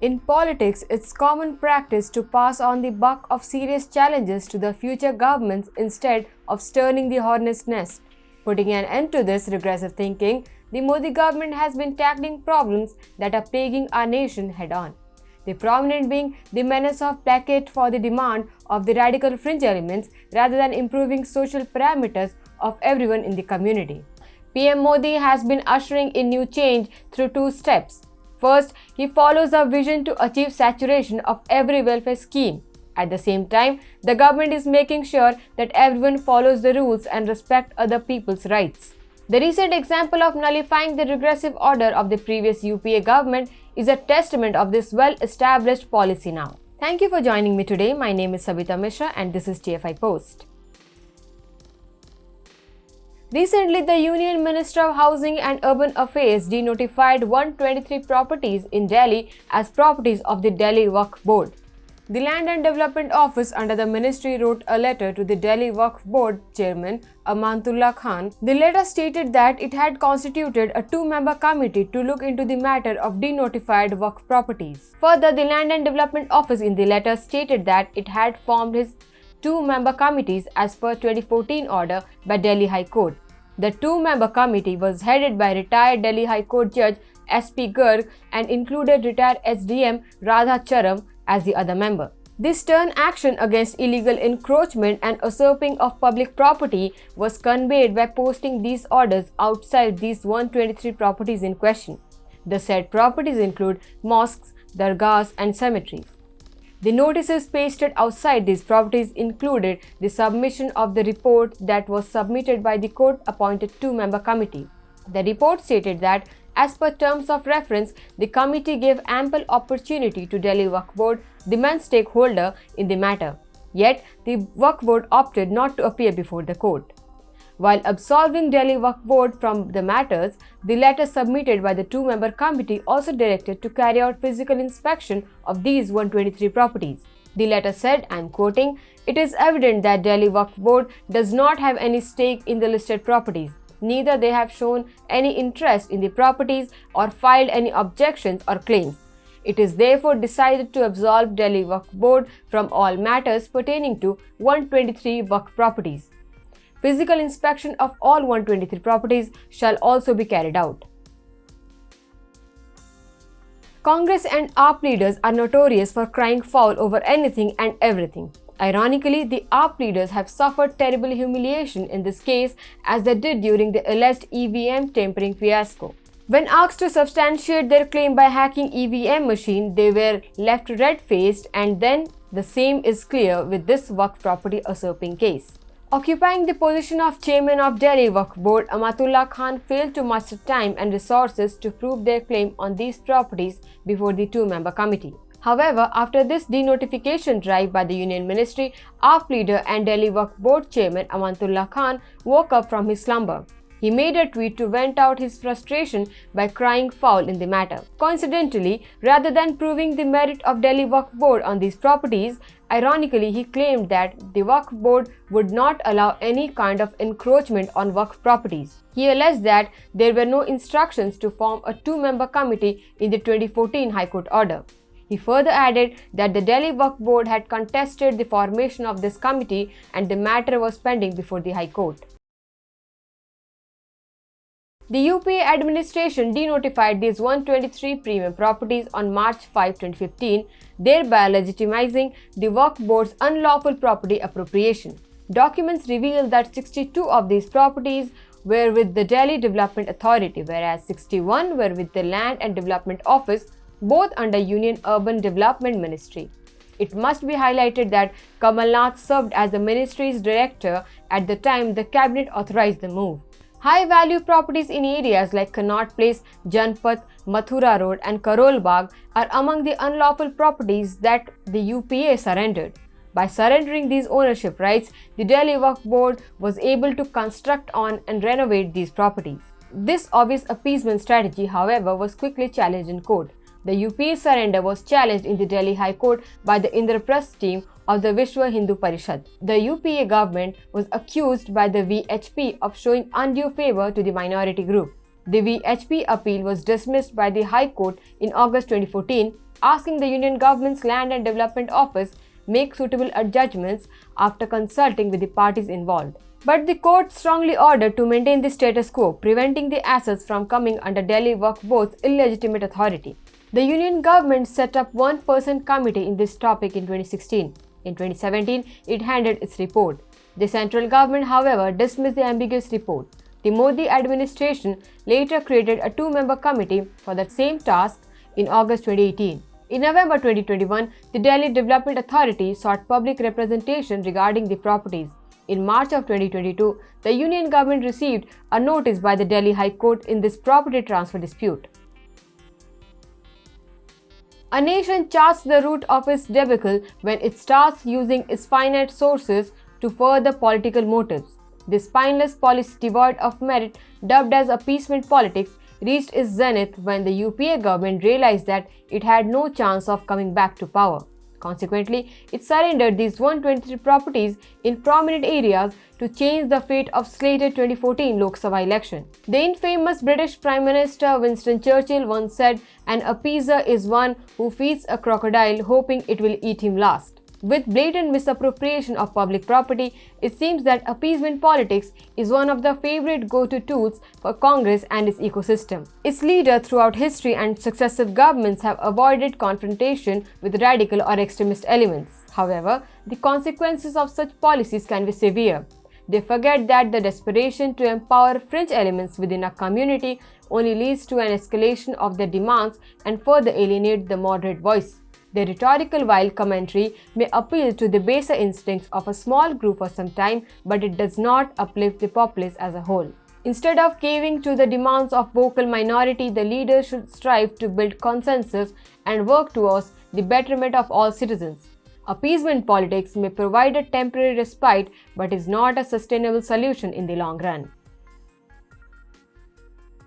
In politics, it's common practice to pass on the buck of serious challenges to the future governments instead of stirring the hornet's nest. Putting an end to this regressive thinking, the Modi government has been tackling problems that are plaguing our nation head-on. The prominent being the menace of placate for the demand of the radical fringe elements rather than improving social parameters of everyone in the community. PM Modi has been ushering in new change through two steps. First, he follows a vision to achieve saturation of every welfare scheme. At the same time, the government is making sure that everyone follows the rules and respects other people's rights. The recent example of nullifying the regressive order of the previous UPA government is a testament of this well-established policy now. Thank you for joining me today. My name is Sabita Mishra and this is TFIPost. Recently, the Union Minister of Housing and Urban Affairs denotified 123 properties in Delhi as properties of the Delhi Waqf Board. The Land and Development Office under the ministry wrote a letter to the Delhi Waqf Board chairman Amanatullah Khan. The letter stated that it had constituted a two-member committee to look into the matter of denotified Waqf properties. Further, the Land and Development Office in the letter stated that it had formed his two-member committees as per 2014 order by Delhi High Court. The two-member committee was headed by retired Delhi High Court Judge S.P. Garg and included retired SDM Radha Charam as the other member. This stern action against illegal encroachment and usurping of public property was conveyed by posting these orders outside these 123 properties in question. The said properties include mosques, dargahs and cemeteries. The notices pasted outside these properties included the submission of the report that was submitted by the court-appointed two-member committee. The report stated that, as per terms of reference, the committee gave ample opportunity to Delhi Waqf Board, the main stakeholder in the matter. Yet, the Waqf Board opted not to appear before the court. While absolving Delhi Waqf Board from the matters, the letter submitted by the two-member committee also directed to carry out physical inspection of these 123 properties. The letter said, I am quoting, "It is evident that Delhi Waqf Board does not have any stake in the listed properties. Neither they have shown any interest in the properties or filed any objections or claims. It is therefore decided to absolve Delhi Waqf Board from all matters pertaining to 123 Waqf properties. Physical inspection of all 123 properties shall also be carried out." Congress and AAP leaders are notorious for crying foul over anything and everything. Ironically, the AAP leaders have suffered terrible humiliation in this case as they did during the alleged EVM tampering fiasco. When asked to substantiate their claim by hacking EVM machine, they were left red-faced, and then the same is clear with this Waqf property usurping case. Occupying the position of chairman of Delhi Waqf Board, Amanatullah Khan failed to muster time and resources to prove their claim on these properties before the two-member committee. However, after this denotification drive by the Union Ministry, AAP leader and Delhi Waqf Board chairman Amanatullah Khan woke up from his slumber. He made a tweet to vent out his frustration by crying foul in the matter. Coincidentally, rather than proving the merit of Delhi Waqf Board on these properties, ironically he claimed that the Waqf Board would not allow any kind of encroachment on Waqf properties. He alleged that there were no instructions to form a two-member committee in the 2014 High Court order. He further added that the Delhi Waqf Board had contested the formation of this committee and the matter was pending before the High Court. The UPA administration denotified these 123 premium properties on March 5, 2015, thereby legitimizing the Waqf Board's unlawful property appropriation. Documents reveal that 62 of these properties were with the Delhi Development Authority, whereas 61 were with the Land and Development Office, both under Union Urban Development Ministry. It must be highlighted that Kamal Nath served as the ministry's director at the time the cabinet authorized the move. High-value properties in areas like Connaught Place, Janpath, Mathura Road and Karol Bagh are among the unlawful properties that the UPA surrendered. By surrendering these ownership rights, the Delhi Waqf Board was able to construct on and renovate these properties. This obvious appeasement strategy, however, was quickly challenged in court. The UPA surrender was challenged in the Delhi High Court by the Indraprasth team of the Vishwa Hindu Parishad. The UPA government was accused by the VHP of showing undue favor to the minority group. The VHP appeal was dismissed by the High Court in August 2014. asking the Union Government's Land and Development Office make suitable judgments after consulting with the parties involved. But the court strongly ordered to maintain the status quo, preventing the assets from coming under Delhi Waqf Board's illegitimate authority. The Union Government set up one-person committee in this topic in 2016. In 2017, it handed its report. The central government, however, dismissed the ambiguous report. The Modi administration later created a two-member committee for the same task in August 2018. In November 2021, the Delhi Development Authority sought public representation regarding the properties. In March of 2022, the Union Government received a notice by the Delhi High Court in this property transfer dispute. A nation charts the route of its debacle when it starts using its finite sources to further political motives. This spineless policy devoid of merit, dubbed as appeasement politics, reached its zenith when the UPA government realized that it had no chance of coming back to power. Consequently, it surrendered these 123 properties in prominent areas to change the fate of slated 2014 Lok Sabha election. The infamous British Prime Minister Winston Churchill once said, "An appeaser is one who feeds a crocodile hoping it will eat him last." With blatant misappropriation of public property, it seems that appeasement politics is one of the favorite go-to tools for Congress and its ecosystem. Its leaders throughout history and successive governments have avoided confrontation with radical or extremist elements. However, the consequences of such policies can be severe. They forget that the desperation to empower fringe elements within a community only leads to an escalation of their demands and further alienate the moderate voice. Their rhetorical wild commentary may appeal to the baser instincts of a small group for some time, but it does not uplift the populace as a whole. Instead of caving to the demands of vocal minority, the leaders should strive to build consensus and work towards the betterment of all citizens. Appeasement politics may provide a temporary respite, but is not a sustainable solution in the long run.